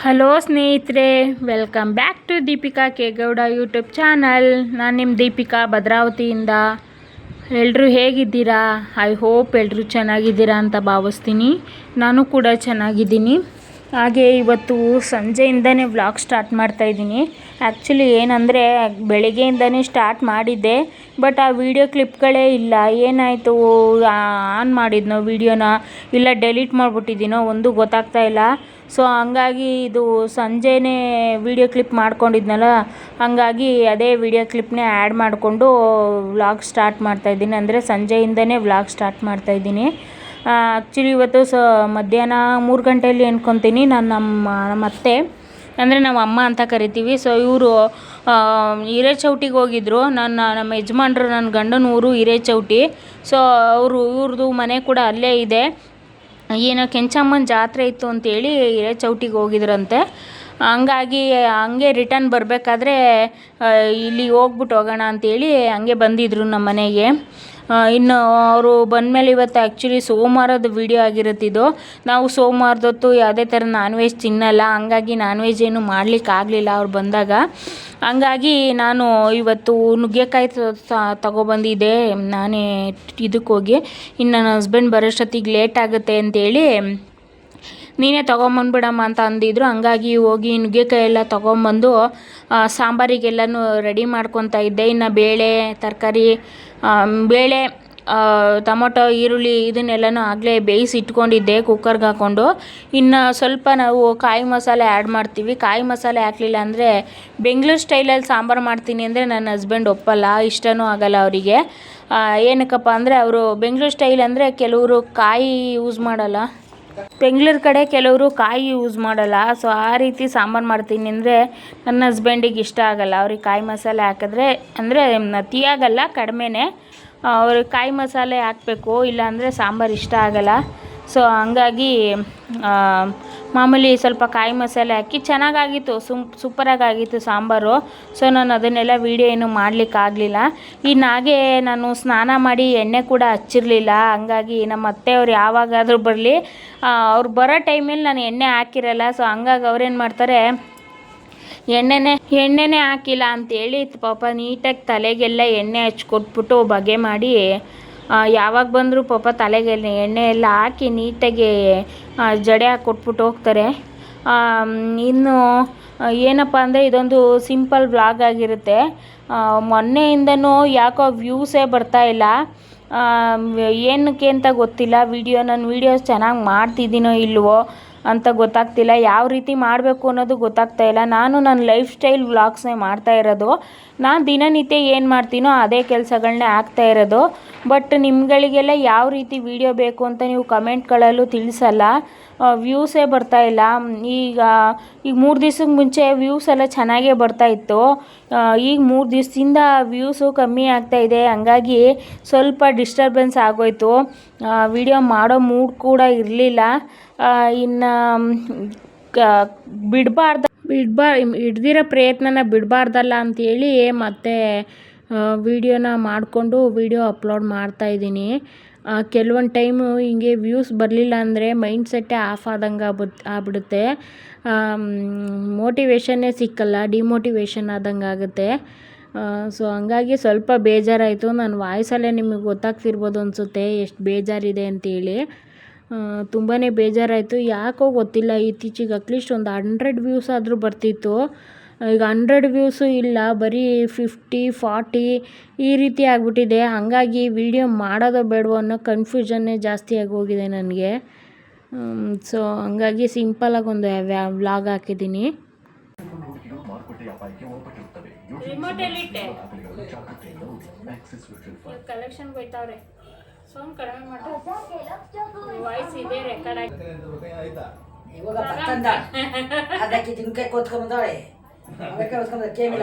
Hello ಸ್ನೇಹಿತರೆ, welcome back to Deepika Kegowda YouTube channel. ನಾನು ನಿಮ್ಮ ದೀಪಿಕಾ ಭದ್ರಾವತಿಯಿಂದ. ಎಲ್ಲರೂ ಹೇಗಿದ್ದೀರಾ? ಐ ಹೋಪ್ ಎಲ್ಲರೂ ಚೆನ್ನಾಗಿದ್ದೀರಾ ಅಂತ ಭಾವಿಸ್ತೀನಿ. ನಾನು ಕೂಡ ಚೆನ್ನಾಗಿದ್ದೀನಿ. ಹಾಗೆ ಇವತ್ತು ಸಂಜೆಯಿಂದನೇ ವ್ಲಾಗ್ ಸ್ಟಾರ್ಟ್ ಮಾಡ್ತಾಯಿದ್ದೀನಿ. ಆ್ಯಕ್ಚುಲಿ ಏನಂದರೆ ಬೆಳಗ್ಗೆಯಿಂದನೇ ಸ್ಟಾರ್ಟ್ ಮಾಡಿದ್ದೆ, ಬಟ್ ಆ ವಿಡಿಯೋ ಕ್ಲಿಪ್ಗಳೇ ಇಲ್ಲ. ಏನಾಯಿತು, ಆನ್ ಮಾಡಿದ್ನೋ ವಿಡಿಯೋನ ಇಲ್ಲ ಡೆಲೀಟ್ ಮಾಡಿಬಿಟ್ಟಿದ್ದೀನೋ ಒಂದು ಗೊತ್ತಾಗ್ತಾ ಇಲ್ಲ. ಸೊ ಹಂಗಾಗಿ ಇದು ಸಂಜೆನೇ ವಿಡಿಯೋ ಕ್ಲಿಪ್ ಮಾಡ್ಕೊಂಡಿದ್ನಲ್ಲ, ಹಂಗಾಗಿ ಅದೇ ವಿಡಿಯೋ ಕ್ಲಿಪ್ನೇ ಆ್ಯಡ್ ಮಾಡಿಕೊಂಡು ವ್ಲಾಗ್ ಸ್ಟಾರ್ಟ್ ಮಾಡ್ತಾಯಿದ್ದೀನಿ. ಅಂದರೆ ಸಂಜೆಯಿಂದನೇ ವ್ಲಾಗ್ ಸ್ಟಾರ್ಟ್ ಮಾಡ್ತಾಯಿದ್ದೀನಿ. ಆ್ಯಕ್ಚುಲಿ ಇವತ್ತು ಮಧ್ಯಾಹ್ನ 3 ಗಂಟೆಯಲ್ಲಿ ಅನ್ಕೊತೀನಿ ನಮ್ಮ ಅತ್ತೆ, ಅಂದರೆ ನಾವು ಅಮ್ಮ ಅಂತ ಕರಿತೀವಿ. ಸೊ ಇವರು ಹಿರೇಚೌಟಿಗೆ ಹೋಗಿದ್ರು. ನಮ್ಮ ಯಜಮಾನ್ರು, ನನ್ನ ಗಂಡನ ಊರು ಹಿರೇಚೌಟಿ. ಸೊ ಇವ್ರದ್ದು ಮನೆ ಕೂಡ ಅಲ್ಲೇ ಇದೆ. ಏನೋ ಕೆಂಚಮ್ಮನ ಜಾತ್ರೆ ಇತ್ತು ಅಂತೇಳಿ ಹಿರೇಚೌಟಿಗೆ ಹೋಗಿದ್ರಂತೆ. ಹಂಗಾಗಿ ಹಂಗೆ ರಿಟರ್ನ್ ಬರಬೇಕಾದ್ರೆ ಇಲ್ಲಿ ಹೋಗ್ಬಿಟ್ಟು ಹೋಗೋಣ ಅಂತೇಳಿ ಹಂಗೆ ಬಂದಿದ್ರು ನಮ್ಮ ಮನೆಗೆ. ಇನ್ನು ಅವರು ಬಂದಮೇಲೆ ಇವತ್ತು ಆ್ಯಕ್ಚುಲಿ ಸೋಮವಾರದ ವಿಡಿಯೋ ಆಗಿರುತ್ತಿದ್ದು. ನಾವು ಸೋಮವಾರದೊತ್ತು ಯಾವುದೇ ಥರ ನಾನ್ ವೆಜ್ ತಿನ್ನಲ್ಲ, ಹಂಗಾಗಿ ನಾನ್ ವೆಜ್ ಏನು ಮಾಡಲಿಕ್ಕಾಗಲಿಲ್ಲ ಅವ್ರು ಬಂದಾಗ. ಹಂಗಾಗಿ ನಾನು ಇವತ್ತು ನುಗ್ಗೆಕಾಯಿ ತಗೊಬಂದಿದ್ದೆ ನಾನೇ ಇದಕ್ಕೆ ಹೋಗಿ. ಇನ್ನು ನನ್ನ ಹಸ್ಬೆಂಡ್ ಬರೋಷ್ಟೊತ್ತಿಗೆ ಲೇಟ್ ಆಗುತ್ತೆ ಅಂತೇಳಿ ನೀನೇ ತೊಗೊಂಬಂದ್ಬಿಡಮ್ಮ ಅಂತ ಅಂದಿದ್ರು. ಹಂಗಾಗಿ ಹೋಗಿ ನುಗ್ಗೆಕಾಯಿ ಎಲ್ಲ ತೊಗೊಂಬಂದು ಸಾಂಬಾರಿಗೆಲ್ಲನೂ ರೆಡಿ ಮಾಡ್ಕೊತಾ ಇದ್ದೆ. ಇನ್ನು ಬೇಳೆ, ತರಕಾರಿ, ಬೇಳೆ, ಟೊಮೊಟೊ, ಈರುಳ್ಳಿ ಇದನ್ನೆಲ್ಲನೂ ಆಗಲೇ ಬೇಯಿಸಿ ಇಟ್ಕೊಂಡಿದ್ದೆ ಕುಕ್ಕರ್ಗೆ ಹಾಕ್ಕೊಂಡು. ಇನ್ನು ಸ್ವಲ್ಪ ನಾವು ಕಾಯಿ ಮಸಾಲೆ ಆ್ಯಡ್ ಮಾಡ್ತೀವಿ. ಕಾಯಿ ಮಸಾಲೆ ಹಾಕಲಿಲ್ಲ ಅಂದರೆ ಬೆಂಗಳೂರು ಸ್ಟೈಲಲ್ಲಿ ಸಾಂಬಾರು ಮಾಡ್ತೀನಿ ಅಂದರೆ ನನ್ನ ಹಸ್ಬೆಂಡ್ ಒಪ್ಪಲ್ಲ, ಇಷ್ಟನೂ ಆಗಲ್ಲ ಅವರಿಗೆ. ಏನಕ್ಕಪ್ಪ ಅಂದರೆ ಅವರು ಬೆಂಗಳೂರು ಸ್ಟೈಲ್ ಅಂದರೆ ಕೆಲವರು ಕಾಯಿ ಯೂಸ್ ಮಾಡಲ್ಲ, ಬೆಂಗಳೂರು ಕಡೆ ಕೆಲವರು ಕಾಯಿ ಯೂಸ್ ಮಾಡಲ್ಲ. ಸೊ ಆ ರೀತಿ ಸಾಂಬಾರು ಮಾಡ್ತೀನಿ ಅಂದರೆ ನನ್ನ ಹಸ್ಬೆಂಡಿಗೆ ಇಷ್ಟ ಆಗಲ್ಲ. ಅವ್ರಿಗೆ ಕಾಯಿ ಮಸಾಲೆ ಹಾಕಿದ್ರೆ, ಅಂದರೆ ಅತಿಯಾಗಲ್ಲ, ಕಡಿಮೆನೇ, ಅವ್ರಿಗೆ ಕಾಯಿ ಮಸಾಲೆ ಹಾಕಬೇಕು, ಇಲ್ಲಾಂದರೆ ಸಾಂಬಾರು ಇಷ್ಟ ಆಗಲ್ಲ. ಸೊ ಹಂಗಾಗಿ ಮಾಮೂಲಿ ಸ್ವಲ್ಪ ಕಾಯಿ ಮಸಾಲೆ ಹಾಕಿ ಚೆನ್ನಾಗಾಗಿತ್ತು, ಸೂಪರಾಗಿತ್ತು ಸಾಂಬಾರು. ಸೊ ನಾನು ಅದನ್ನೆಲ್ಲ ವೀಡಿಯೋ ಏನು ಮಾಡಲಿಕ್ಕಾಗಲಿಲ್ಲ. ಇನ್ನು ಹಾಗೆ ನಾನು ಸ್ನಾನ ಮಾಡಿ ಎಣ್ಣೆ ಕೂಡ ಹಚ್ಚಿರಲಿಲ್ಲ. ಹಂಗಾಗಿ ನಮ್ಮ ಅತ್ತೆಯವ್ರು ಯಾವಾಗಾದರೂ ಬರಲಿ, ಅವ್ರು ಬರೋ ಟೈಮಲ್ಲಿ ನಾನು ಎಣ್ಣೆ ಹಾಕಿರಲ್ಲ. ಸೊ ಹಂಗಾಗಿ ಅವ್ರೇನು ಮಾಡ್ತಾರೆ, ಎಣ್ಣೆನೇ ಹಾಕಿಲ್ಲ ಅಂತೇಳಿ ಪಾಪ ನೀಟಾಗಿ ತಲೆಗೆಲ್ಲ ಎಣ್ಣೆ ಹಚ್ಕೊಟ್ಬಿಟ್ಟು ಬಗೆ ಮಾಡಿ, ಯಾವಾಗ ಬಂದರೂ ಪಾಪ ತಲೆಗೆ ಎಣ್ಣೆ ಎಲ್ಲ ಹಾಕಿ ನೀಟಾಗಿ ಜಡೆ ಹಾಕ್ಕೊಟ್ಬಿಟ್ಟು ಹೋಗ್ತಾರೆ. ಇನ್ನು ಏನಪ್ಪ ಅಂದರೆ ಇದೊಂದು ಸಿಂಪಲ್ ವ್ಲಾಗ್ ಆಗಿರುತ್ತೆ. ಮೊನ್ನೆಯಿಂದನೂ ಯಾಕೋ ವ್ಯೂಸೇ ಬರ್ತಾಯಿಲ್ಲ, ಏನಕ್ಕೆ ಅಂತ ಗೊತ್ತಿಲ್ಲ. ನಾನು ವೀಡಿಯೋಸ್ ಚೆನ್ನಾಗಿ ಮಾಡ್ತಿದ್ದೀನೋ ಇಲ್ವೋ ಅಂತ ಗೊತ್ತಾಗ್ತಿಲ್ಲ. ಯಾವ ರೀತಿ ಮಾಡಬೇಕು ಅನ್ನೋದು ಗೊತ್ತಾಗ್ತಾಯಿಲ್ಲ. ನಾನು ನನ್ನ ಲೈಫ್ ಸ್ಟೈಲ್ ವ್ಲಾಗ್ಸ್ನೇ ಮಾಡ್ತಾ ಇರೋದು. ನಾನು ದಿನನಿತ್ಯ ಏನು ಮಾಡ್ತೀನೋ ಅದೇ ಕೆಲಸಗಳನ್ನೇ ಆಗ್ತಾ ಇರೋದು. ಬಟ್ ನಿಮ್ಗಳಿಗೆಲ್ಲ ಯಾವ ರೀತಿ ವಿಡಿಯೋ ಬೇಕು ಅಂತ ನೀವು ಕಮೆಂಟ್ಗಳಲ್ಲೂ ತಿಳಿಸಲ್ಲ, ವ್ಯೂಸೇ ಬರ್ತಾಯಿಲ್ಲ. ಈಗ 3 ದಿವ್ಸಕ್ಕೆ ಮುಂಚೆ ವ್ಯೂಸ್ ಎಲ್ಲ ಚೆನ್ನಾಗೇ ಬರ್ತಾಯಿತ್ತು. ಈಗ 3 ದಿವಸದಿಂದ ವ್ಯೂಸು ಕಮ್ಮಿ ಆಗ್ತಾಯಿದೆ. ಹಂಗಾಗಿ ಸ್ವಲ್ಪ ಡಿಸ್ಟರ್ಬೆನ್ಸ್ ಆಗೋಯ್ತು, ವಿಡಿಯೋ ಮಾಡೋ ಮೂಡ್ ಕೂಡ ಇರಲಿಲ್ಲ. ಇನ್ನು ಹಿಡ್ದಿರೋ ಪ್ರಯತ್ನನ ಬಿಡಬಾರ್ದಲ್ಲ ಅಂಥೇಳಿ ಮತ್ತೆ ವಿಡಿಯೋನ ಮಾಡಿಕೊಂಡು ವಿಡಿಯೋ ಅಪ್ಲೋಡ್ ಮಾಡ್ತಾಯಿದ್ದೀನಿ. ಕೆಲವೊಂದು ಟೈಮು ಹಿಂಗೆ ವ್ಯೂಸ್ ಬರಲಿಲ್ಲ ಅಂದರೆ ಮೈಂಡ್ಸೆಟ್ಟೇ ಆಫ್ ಆದಂಗೆ ಆಗ್ಬಿಡುತ್ತೆ. ಮೋಟಿವೇಶನ್ನೇ ಸಿಕ್ಕಲ್ಲ, ಡಿಮೋಟಿವೇಶನ್ ಆದಂಗೆ ಆಗುತ್ತೆ. ಸೊ ಹಂಗಾಗಿ ಸ್ವಲ್ಪ ಬೇಜಾರಾಯಿತು. ನನ್ನ ವಾಯ್ಸಲ್ಲೇ ನಿಮಗೆ ಗೊತ್ತಾಗ್ತಿರ್ಬೋದು ಅನಿಸುತ್ತೆ ಎಷ್ಟು ಬೇಜಾರಿದೆ ಅಂತೇಳಿ. ತುಂಬಾ ಬೇಜಾರಾಯಿತು. ಯಾಕೋ ಗೊತ್ತಿಲ್ಲ, ಇತ್ತೀಚೆಗೆ ಅಟ್ಲೀಸ್ಟ್ ಒಂದು 100 ವ್ಯೂಸ್ ಆದರೂ ಬರ್ತಿತ್ತು. ಈಗ 100 ವ್ಯೂಸು ಇಲ್ಲ, ಬರೀ 50, 40 ಈ ರೀತಿ ಆಗಿಬಿಟ್ಟಿದೆ. ಹಾಗಾಗಿ ವಿಡಿಯೋ ಮಾಡೋದು ಬೇಡವೋ ಅನ್ನೋ ಕನ್ಫ್ಯೂಷನ್ನೇ ಜಾಸ್ತಿ ಆಗೋಗಿದೆ ನನಗೆ. ಸೊ ಹಂಗಾಗಿ ಸಿಂಪಲಾಗಿ ಒಂದು ವ್ಲಾಗ್ ಹಾಕಿದ್ದೀನಿ. ಕಲೆಕ್ಷನ್ ಬೈತಾವ್ರೆ, ಸೌಂಡ್ ಕಡಿಮೆ ಮಾಡಿ, ವಾಯ್ಸ್ ಇದೆ ರೆಕಾರ್ಡ್ ಆಗಿ. ಅದಕ್ಕೆ ನುಗ್ಗೆಕಾಯಿ ಕೋತ್ಕೊಂಡ್ಬಂದವಳೆ,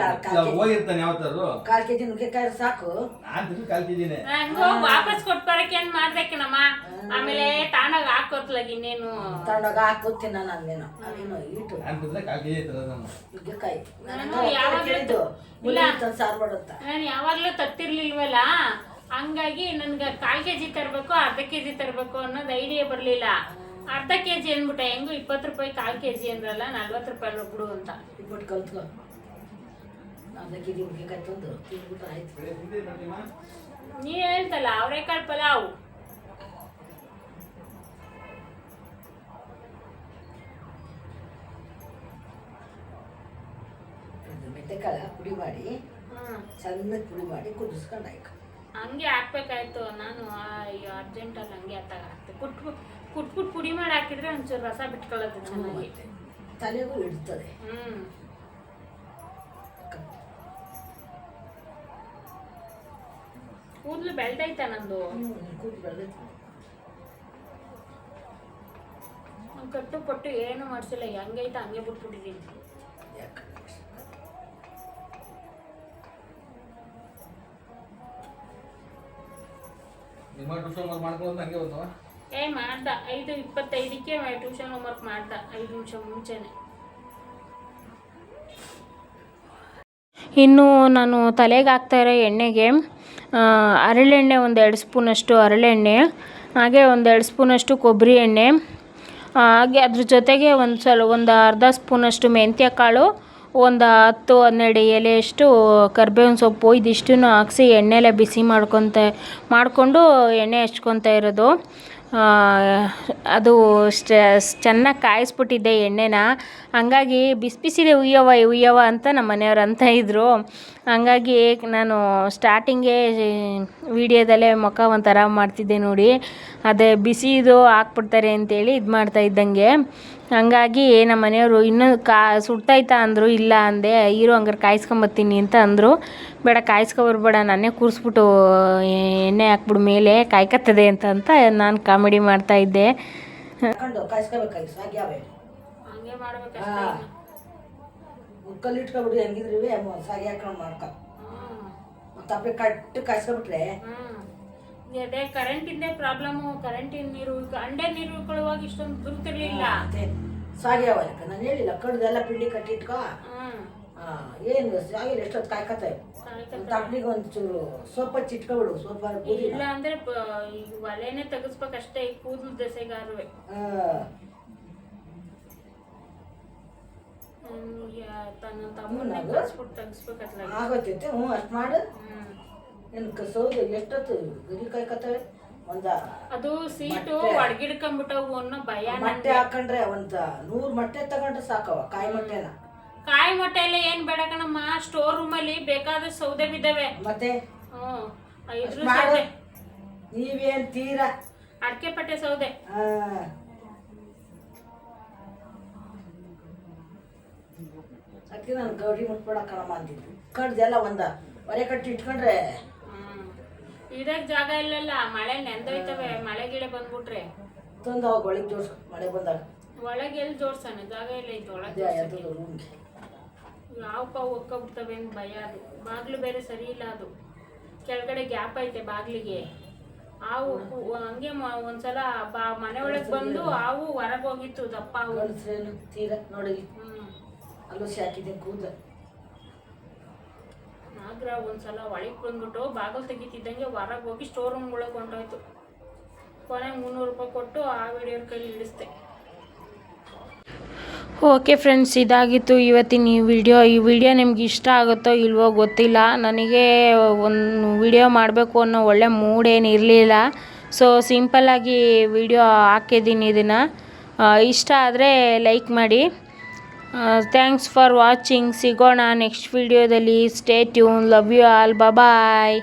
ಕಾಲ್ ಕೆಜಿ ನುಗ್ಗೆಕಾಯಿ ಸಾಕು. ವಾಪಸ್ ಕೊಟ್ಬರಕ್ಕೆ ಏನ್ ಮಾಡ್ಬೇಕೇನಮ್ಮ, ಆಮೇಲೆ ತಾಂಡಾಗ ಹಾಕೋತ್ಲಾಗ ಇನ್ನೇನು ತಗೊಂಡೋಗ ಹಾಕೋತೀನಿ ನಾನು. ಅದೇನೋ ಅದೇನೋ ಇಟ್ಟು ನುಗ್ಗೆಕಾಯಿ ಸಾರು ಮಾಡುತ್ತ ನಾನು ಯಾವಾಗ್ಲೂ ತತ್ತಿರ್ಲಿಲ್ವಲ್ಲ, ಹಂಗಾಗಿ ನನ್ಗೆ 1/4 kg ತರಬೇಕು, ಅರ್ಧ kg ತರಬೇಕು ಅನ್ನೋದು ಐಡಿಯಾ ಬರಲಿಲ್ಲ. ಅರ್ಧ ಕೆಜಿ ಅಂದ್ಬಿಟ್ಟೆ, ಹೆಂಗು 20 ರೂಪಾಯಿ 1/4 ಕೆಜಿ ಅಂದ್ರಲ್ಲ, 40 ರೂಪಾಯಿ ಬಿಡು ಅಂತ. ಇಟ್ಬಿಟ್ಟು ಕಲ್ತ್ಕೊ. ಅರ್ಧ ಕೆಜಿ ನುಗ್ಗೆಕಾಯಿ ತಂದು ತಿಂದ್ಬಿಟ್ರೆ ಆಯ್ತು. ನೀ ಹೇಳ್ತಲ್ಲ ಅವರೆಕಾಳು ಪಲಾವ್. ಮೆಂತೆಕಾಳ ಪುಡಿ ಮಾಡಿ ಸಣ್ಣಗೆ ಪುಡಿ ಮಾಡಿ ಕುದಿಸ್ಕೊಂಡು ಆಯ್ತು. ಹಂಗೆ ಹಾಕ್ಬೇಕಾಯ್ತು. ನಾನು ಅರ್ಜೆಂಟಲ್ಲಿ ಹಂಗೆ ಹಾಕ್ತೆ. ಕುಟ್ಬಿಟ್ಟು ಪುಡಿ ಮಾಡಿ ಹಾಕಿದ್ರೆ ಒಂಚೂರು ರಸ ಬಿಟ್ಕೊಳ್ಳೋದು ಚೆನ್ನಾಗಿ, ತಲೆಗೂ ಇಡ್ತದೆ. ಕೂದಲು ಬೆಳ್ದೈತ ನಂದು. ಕೂದಲು ಬೆಳ್ದೈತೆ. ಕಟ್ಟು ಪಟ್ಟು ಏನು ಮಾಡಿಸಿಲ್ಲ, ಹೆಂಗೈತೆ ಹಂಗೆ ಬಿಟ್ಬಿಟ್ಟಿದ್ದೀನಿ. ಮಾಡ್ದ 5:25ಕ್ಕೆ ಟ್ಯೂಷನ್ ಹೋಮ್ವರ್ಕ್ ಮಾಡ್ದ, 5 ನಿಮಿಷ ಮುಂಚೆನೆ. ಇನ್ನು ನಾನು ತಲೆಗೆ ಹಾಕ್ತಾ ಇರೋ ಎಣ್ಣೆಗೆ ಹರಳೆಣ್ಣೆ 1-2 ಸ್ಪೂನಷ್ಟು ಹರಳೆಣ್ಣೆ, ಹಾಗೆ 1-2 ಸ್ಪೂನಷ್ಟು ಕೊಬ್ಬರಿ ಎಣ್ಣೆ, ಹಾಗೆ ಅದ್ರ ಜೊತೆಗೆ ಒಂದು ಅರ್ಧ ಸ್ಪೂನಷ್ಟು ಮೆಂತ್ಯ ಕಾಳು, ಒಂದು 10-12 ಎಲೆಯಷ್ಟು ಕರ್ಬೇವಿನ ಸೊಪ್ಪು, ಇದಿಷ್ಟನ್ನು ಹಾಕ್ಸಿ ಎಣ್ಣೆಲೆ ಬಿಸಿ ಮಾಡಿಕೊಂಡು ಎಣ್ಣೆ ಹಚ್ಕೊತಾ ಇರೋದು. ಅದು ಚೆನ್ನಾಗಿ ಕಾಯಿಸ್ಬಿಟ್ಟಿದ್ದೆ ಎಣ್ಣೆನ, ಹಂಗಾಗಿ ಬಿಸಿದೆ ಉಯ್ಯವ ಅಂತ ನಮ್ಮ ಮನೆಯವ್ರು ಅಂತ ಇದ್ದರು. ಹಂಗಾಗಿ ನಾನು ಸ್ಟಾರ್ಟಿಂಗೇ ವಿಡಿಯೋದಲ್ಲೇ ಮುಖ ಒಂಥರ ಮಾಡ್ತಿದ್ದೆ ನೋಡಿ, ಅದೇ ಬಿಸಿದು ಹಾಕ್ಬಿಡ್ತಾರೆ ಅಂತೇಳಿ ಇದು ಮಾಡ್ತಾ ಇದ್ದಂಗೆ. ಹಂಗಾಗಿ ನಮ್ಮ ಮನೆಯವರು ಇನ್ನೂ ಸುಡ್ತಾಯ್ತಾ ಅಂದರು. ಇಲ್ಲ ಅಂದೆ, ಹೀರೋ ಹಂಗಾರೆ ಕಾಯಿಸ್ಕೊಂಬತ್ತೀನಿ ಅಂತ ಅಂದರು. ಬೇಡ ಕಾಯಿಸ್ಕೊಬರ್ಬೇಡ, ನಾನೇ ಕೂರಿಸ್ಬಿಟ್ಟು ಎಣ್ಣೆ ಹಾಕ್ಬಿಡು ಮೇಲೆ, ಕಾಯ್ಕತ್ತದೆ ಅಂತ ನಾನು ಕಾಮಿಡಿ ಮಾಡ್ತಾಯಿದ್ದೆ. ಹಂಗೆ ಮಾಡ್ಬೇಕು. ಕಲ್ಲಿಟ್ಕೊಬಿಡು, ಹೆಂಗಿದ್ರಿ ಸಾಗಿ ಹಾಕೊಂಡು ಮಾಡ್ಕೊ. ತಪ್ಪೆ ಕಟ್ಟು ಕಾಯಿಸ್ಕೊಬಿಟ್ರೆ ಅದೇ ಕರೆಂಟಿಂದೇ ಪ್ರಾಬ್ಲಮ್ಮು. ಕರೆಂಟಿನ ನೀರು ಅಂಡೆ ನೀರು ಉಳ್ಕೊಳ್ಳುವಾಗ ಇಷ್ಟೊಂದು ಗುರುತಿರ್ಲಿಲ್ಲ. ಸಾಗ್ಯಾವ ನಾನು ಹೇಳಿಲ್ಲ, ಕಡ್ದೆಲ್ಲ ಪಿಂಡಿ ಕಟ್ಟಿಟ್ಕೊ. ಏನು ಆಗಿಲ್ಲ, ಎಷ್ಟೊತ್ತು ಕಾಯ್ಕತ್ತೇವೆ. ತಪ್ಪಲಿಗೆ ಒಂಚೂರು ಸೋಪ್ ಹಚ್ಚಿ ಇಟ್ಕೊಬಿಡು. ಸೋಪ್ ಇಲ್ಲ ಅಂದ್ರೆ ಈಗ ಒಲೆನೇ ತೆಗಿಸ್ಬೇಕಷ್ಟೇ, ಈ ಕೂದಲು ದೆಸೆಗಾರುವೆ. ತನ್ನ ತಮ್ಮನ್ನ ಕಳಿಸ್ಬಿಟ್ಟು ತೆಗಿಸ್ಬೇಕಲ್ಲ ಆಗೋತೈತೆ. ಅಷ್ಟು ಮಾಡು. ಸೌದೆ ಎಷ್ಟೊತ್ತು ಗರಿ ಕಾಯ್ಕತ್ತವೆ. ಅದು ಸೀಟು ಒಡಗಿಡ್ಕೊಂಡ್ಬಿಟ್ಟವು ಅನ್ನೋ ಭಯ. ಮೊಟ್ಟೆ ಹಾಕೊಂಡ್ರೆ 100 ಮೊಟ್ಟೆ ತಗೊಂಡ್ರೆ ಸಾಕವ. ಕಾಯಿ ಮೊಟ್ಟೆನ, ಕಾಯಿ ಮೊಟ್ಟೆ ಎಲ್ಲ ಏನ್ ಬೇಡ ಕಣಮ್ಮ. ಸ್ಟೋರ್ ರೂಮಲ್ಲಿ ಬೇಕಾದ ಸೌದೆ ಬಿದ್ದಾವೆ. ಮತ್ತೆ ನೀವೇನ್ ತೀರಾ ಅಡಕೆ ಪಟ್ಟೆ ಸೌದೆ. ಅದಕ್ಕೆ ನಾನು ಗೌರಿ ಮುಟ್ಬೇಡ ಕಣಮ್ಮ ಅಂದಿದ್ದು. ಕಡ್ದೆಲ್ಲ ಒರೆ ಕಟ್ಟಿ ಇಟ್ಕೊಂಡ್ರೆ ಇಡಕ್ ಜಾಗ ಇಲ್ಲಲ್ಲ. ಮಳೆ ನೆಂದೋಯ್ತವೆ, ಮಳೆ ಗಿಳೆ ಬಂದ್ಬಿಟ್ರೆ ತಂದು ಅವಾಗ ಒಳಗೆ ಜೋಡ್ಸ. ಮಳೆ ಬಂದಾಗ ಒಳಗೆ ಎಲ್ಲಿ ಜೋಡ್ಸಣ, ಜಾಗ ಇಲ್ಲ ಐತೆ ಒಳಗೆ. ಯಾವ ಪಾವು ಒಕ್ಕೊಬಿಡ್ತವೆ ಅಂತ ಭಯ. ಅದು ಬಾಗ್ಲು ಬೇರೆ ಸರಿ ಇಲ್ಲ, ಅದು ಕೆಳಗಡೆ ಗ್ಯಾಪ್ ಐತೆ ಬಾಗ್ಲಿಗೆ. ಹಾವು ಹಂಗೆ ಒಂದ್ಸಲ ಮನೆ ಒಳಗೆ ಬಂದು ಹಾವು ಹೊರಗೆ ಹೋಗಿತ್ತು, ದಪ್ಪ ಹಾವು. ತೀರ ನೋಡಿ ಅಲ್ಲೂ ಹಾಕಿದ್ದೀನಿ ಕೂದ. ನಾಗ್ರ ಒಂದ್ಸಲ ಒಳಗೆ ಬಂದ್ಬಿಟ್ಟು ಬಾಗಿಲು ತೆಗಿತಿದ್ದಂಗೆ ಹೊರಗೆ ಹೋಗಿ ಸ್ಟೋರ್ ರೂಮ್ ಒಳಗೆ ಹೊಂಟೋಯ್ತು. ಕೊನೆಗೆ 300 ರೂಪಾಯಿ ಕೊಟ್ಟು ಆ ವಿಡಿಯೋರ ಕೈಲಿ ಇಳಿಸ್ದೆ. ಓಕೆ ಫ್ರೆಂಡ್ಸ್, ಇದಾಗಿತ್ತು ಇವತ್ತಿನ ಈ ವಿಡಿಯೋ ನಿಮ್ಗೆ ಇಷ್ಟ ಆಗುತ್ತೋ ಇಲ್ವೋ ಗೊತ್ತಿಲ್ಲ. ನನಗೆ ಒಂದು ವಿಡಿಯೋ ಮಾಡಬೇಕು ಅನ್ನೋ ಒಳ್ಳೆ ಮೂಡ್ ಏನು ಇರಲಿಲ್ಲ. ಸೊ ಸಿಂಪಲ್ಲಾಗಿ ವಿಡಿಯೋ ಹಾಕಿದ್ದೀನಿ. ಇದನ್ನು ಇಷ್ಟ ಆದರೆ ಲೈಕ್ ಮಾಡಿ. Thanks for watching. ಸಿಗೋಣ ನೆಕ್ಸ್ಟ್ ವಿಡಿಯೋದಲ್ಲಿ. Stay tune. Love you all. Bye.